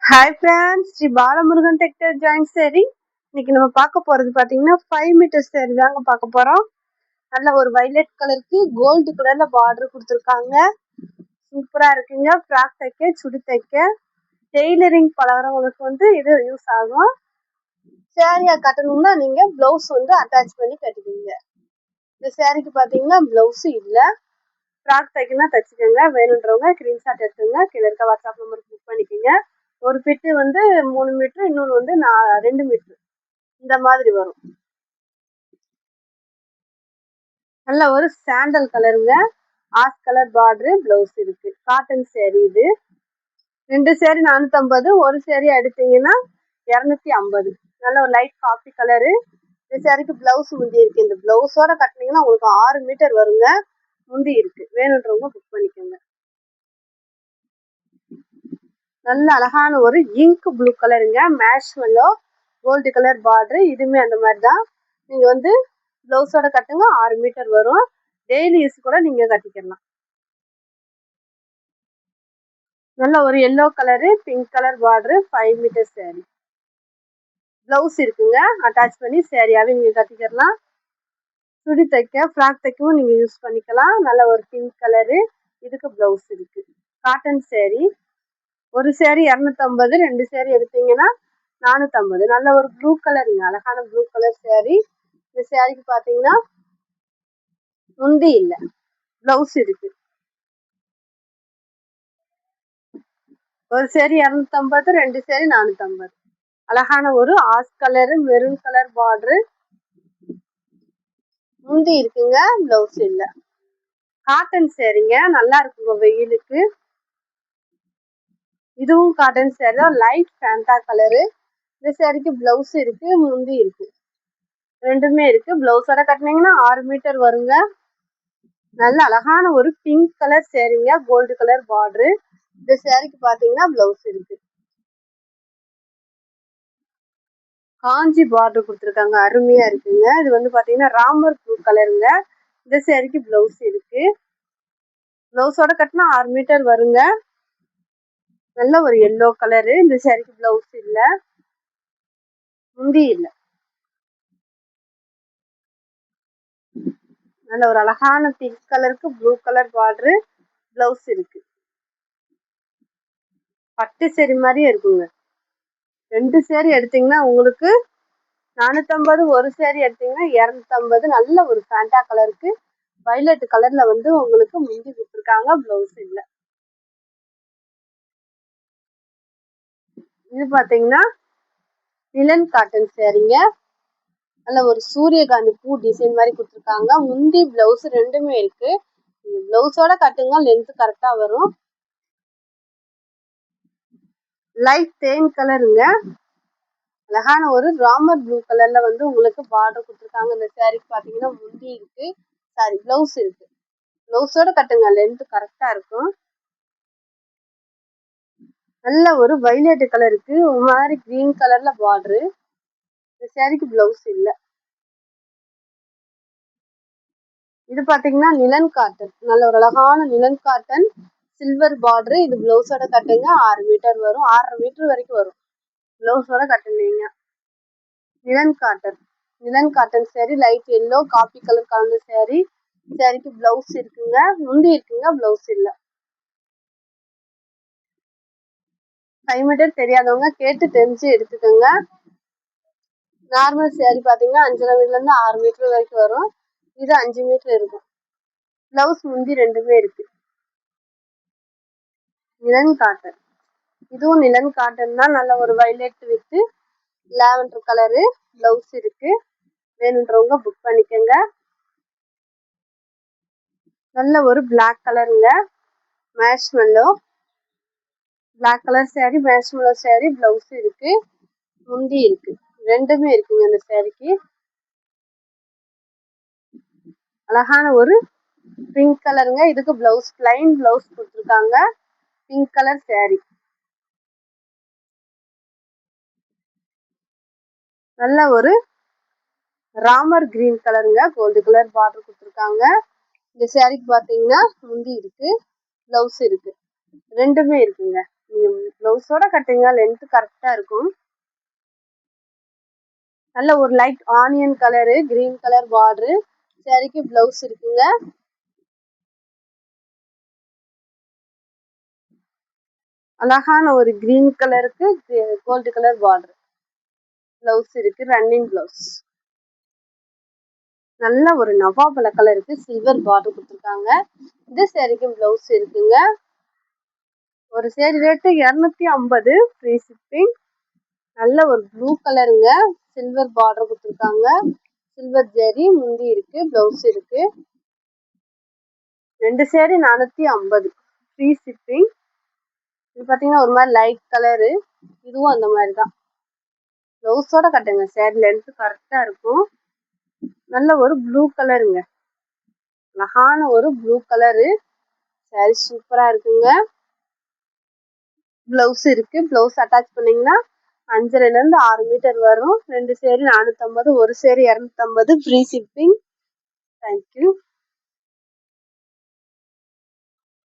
Hi friends, Sri Balamurugan textile joint sari. இன்னைக்கு நம்ம பார்க்க போறது பார்த்தீங்கன்னா 5 மீட்டர் சேரீ தாங்க பார்க்க போறோம். நல்ல ஒரு வைலட் கலருக்கு கோல்டு கலர்ல பார்டர் கொடுத்துருக்காங்க. சூப்பரா இருக்குங்க. ஃப்ராக் தைக்க, சுடி தைக்க, டெய்லரிங் பழகிறவங்களுக்கு இது யூஸ் ஆகும். சேரீயா கட்டணும்னா நீங்க பிளவுஸ் அட்டாச் பண்ணி கட்டிக்கோங்க. இந்த சேரீக்கு பார்த்தீங்கன்னா பிளவுஸ் இல்லை. ஃப்ராக் தைக்கணும்னா தைச்சிக்கோங்க. வேணுன்றவங்க ஸ்கிரீன்ஷாட் எடுத்துங்க. கீழே இருக்க வாட்ஸ்அப் நம்பருக்கு புக் பண்ணிக்கோங்க. ஒரு பிட்டு 3 மீட்டர், இன்னொன்று 2 மீட்டர், இந்த மாதிரி வரும். நல்ல ஒரு சாண்டல் கலருங்க. ஆஷ் கலர் பார்டர் பிளவுஸ் இருக்கு. காட்டன் சேரீ இது. 2 சேரீ 450, ஒரு சேரீ எடுத்தீங்கன்னா 250. நல்ல ஒரு லைட் காபி கலரு. இந்த சேரீக்கு பிளவுஸ் முந்தி இருக்கு. இந்த பிளவுஸோட கட்டினீங்கன்னா உங்களுக்கு 6 மீட்டர் வருங்க. முந்தி இருக்கு. வேணுன்றவங்க புக் பண்ணிக்கோங்க. நல்ல அழகான ஒரு இங்க் ப்ளூ கலருங்க. மேஷ்மெல்லோ கோல்டு கலர் பார்டர். இதுவுமே அந்த மாதிரி தான். நீங்கள் ப்ளவுஸோட கட்டுங்க. 6 மீட்டர் வரும். டெய்லி யூஸ் கூட நீங்கள் கட்டிக்கலாம். நல்ல ஒரு yellow colour pink colour border 5 metre sari. Blouse இருக்குங்க. அட்டாச் பண்ணி சேரீயாகவே நீங்கள் கட்டிக்கலாம். சுடி தைக்க, ஃப்ராக் தைக்கவும் நீங்கள் யூஸ் பண்ணிக்கலாம். நல்ல ஒரு பிங்க் கலரு. இதுக்கு ப்ளவுஸ் இருக்கு. காட்டன் சேரீ. ஒரு சேரீ 250, 2 சேரீ எடுத்தீங்கன்னா 450. நல்ல ஒரு ப்ளூ கலருங்க. அழகான ப்ளூ கலர் சேரீ. இந்த சேரீக்கு பார்த்தீங்கன்னா முந்தி இல்லை, பிளவுஸ் இருக்கு. ஒரு சேரீ 250, 2 சேரீ 450. அழகான ஒரு ash colour maroon colour border. முந்தி இருக்குங்க, பிளவுஸ் இல்லை. காட்டன் சேரீங்க. நல்லா இருக்குங்க வெயிலுக்கு. இதுவும் காட்டன் சேரீ தான். Light Fanta colour. இந்த சேரீக்கு பிளவுஸ் இருக்கு, முந்தி இருக்கு, ரெண்டுமே இருக்கு. பிளவுஸோட கட்டினீங்கன்னா 6 மீட்டர் வருங்க. நல்ல அழகான ஒரு பிங்க் கலர் சேரீங்க. Gold colour border. இந்த சேரீக்கு பாத்தீங்கன்னா பிளவுஸ் இருக்கு. காஞ்சி பார்டர் கொடுத்துருக்காங்க. அருமையா இருக்குங்க. இது பாத்தீங்கன்னா ராமர் ப்ளூ கலருங்க. இந்த சேரீக்கு பிளவுஸ் இருக்கு. பிளவுஸோட கட்டினா 6 மீட்டர் வருங்க. நல்ல ஒரு எல்லோ கலரு. இந்த சேரீக்கு பிளவுஸ் இல்ல, முந்தி இல்லை. நல்ல ஒரு அழகான பிங்க் கலருக்கு ப்ளூ கலர் பார்டரு. பிளவுஸ் இருக்கு. பட்டு சேரீ மாதிரியே இருக்குங்க. 2 சேரீ எடுத்தீங்கன்னா உங்களுக்கு 450, ஒரு சேரீ எடுத்தீங்கன்னா 250. நல்ல ஒரு ஃபேண்டா கலருக்கு வயலட் கலர்ல உங்களுக்கு முந்தி கொடுத்துருக்காங்க. பிளவுஸ் இல்லை. இது பாத்தீங்கன்னா லினன் காட்டன் சேரீங்க. நல்ல ஒரு சூரியகாந்தி பூ டிசைன் மாதிரி கொடுத்துருக்காங்க. முந்தி பிளவுஸ் ரெண்டுமே இருக்கு. பிளவுஸோட கட்டுங்க, லென்த் கரெக்டா வரும். லைட் தேன் கலருங்க. அழகான ஒரு ராமர் ப்ளூ கலர்ல உங்களுக்கு பார்டர் கொடுத்துருக்காங்க. இந்த சேரீக்கு பாத்தீங்கன்னா முந்தி இருக்கு, சாரி பிளவுஸ் இருக்கு. பிளவுஸோட கட்டுங்க, லென்த் கரெக்டா இருக்கும். நல்ல ஒரு வைலட் கலருக்கு ஒரு மாதிரி கிரீன் கலர்ல பார்டரு. இந்த சேரீக்கு பிளவுஸ் இல்லை. இது பாத்தீங்கன்னா நிலன் காட்டன். நல்ல ஒரு அழகான நிலன் காட்டன் சில்வர் பார்டரு. இது பிளவுஸோட கட்டுங்க. 6 மீட்டர் வரும். 6.5 மீட்டர் வரைக்கும் வரும். பிளவுஸோட கட்டுனீங்க. Nylon cotton saree. Light yellow coffee colour கலந்த சேரீ. சேரீக்கு பிளவுஸ் இருக்குங்க, முந்தி இருக்குங்க, பிளவுஸ் இல்லை. 5 மீட்டர் தெரியாதவங்க கேட்டு தெரிஞ்சு எடுத்துக்கோங்க. நார்மல் சேரீ பாத்தீங்கன்னா 5.5 மீட்டர்ல இருந்து 6 மீட்டர் வரைக்கும் வரும். இது 5 மீட்டர் இருக்கும். பிளவுஸ் முந்தி ரெண்டுமே இருக்கு. Nylon cotton. இதுவும் நிலன் காட்டன் தான். நல்ல ஒரு violet with lavender colour. Blouse இருக்கு. வேணுன்றவங்க புக் பண்ணிக்கோங்க. நல்ல ஒரு பிளாக் கலருங்க. Marshmallow black colour saree, marshmallow saree. Blouse இருக்கு, முந்தி இருக்கு, ரெண்டுமே இருக்குங்க. இந்த சேரீக்கு அழகான ஒரு பிங்க் கலருங்க. இதுக்கு பிளவுஸ் பிளைன் பிளவுஸ் கொடுத்துருக்காங்க. Pink colour sari. நல்ல ஒரு ராமர் கிரீன் கலருங்க. கோல்டு கலர் பார்டர் கொடுத்துருக்காங்க. இந்த சேரீக்கு பாத்தீங்கன்னா முந்தி இருக்கு, பிளவுஸ் இருக்கு, ரெண்டுமே இருக்குங்க. பிளவுஸோட கட்டுங்க, லென்த் கரெக்டா இருக்கும். நல்ல ஒரு light onion colour, green colour border. சாரிக்கு பிளவுஸ் இருக்குங்க. அழகான ஒரு கிரீன் கலருக்கு கோல்டு கலர் பார்டர். பிளவுஸ் இருக்கு, ரன்னிங் பிளவுஸ். நல்ல ஒரு நவாப்பழ கலருக்கு சில்வர் பார்டர் கொடுத்துருக்காங்க. இந்த சாரிக்கும் பிளவுஸ் இருக்குங்க. ஒரு சேரி ரேட்டு 250, ஃப்ரீ ஷிப்பிங். நல்ல ஒரு ப்ளூ கலருங்க, சில்வர் பார்டர் கொடுத்துருக்காங்க. சில்வர் ஜெரி முந்தி இருக்கு, பிளவுஸ் இருக்கு. 2 சேரி 450, ஃப்ரீ ஷிப்பிங். இது பாத்தீங்கன்னா ஒரு மாதிரி லைட் கலரு, இதுவும் அந்த மாதிரி தான். பிளவுஸோட கட்டுங்க, சேரி லென்த் கரெக்டா இருக்கும். நல்ல ஒரு ப்ளூ கலருங்க, அழகான ஒரு ப்ளூ கலரு. சாரி சூப்பரா இருக்குங்க. பிளவுஸ் இருக்கு. பிளவுஸ் அட்டாச் பண்ணீங்கன்னா 5.5 to 6 மீட்டர் வரும். 2 சேரி 450, ஒரு சேரி 250, ஃப்ரீ ஷிப்பிங். தேங்க்யூ.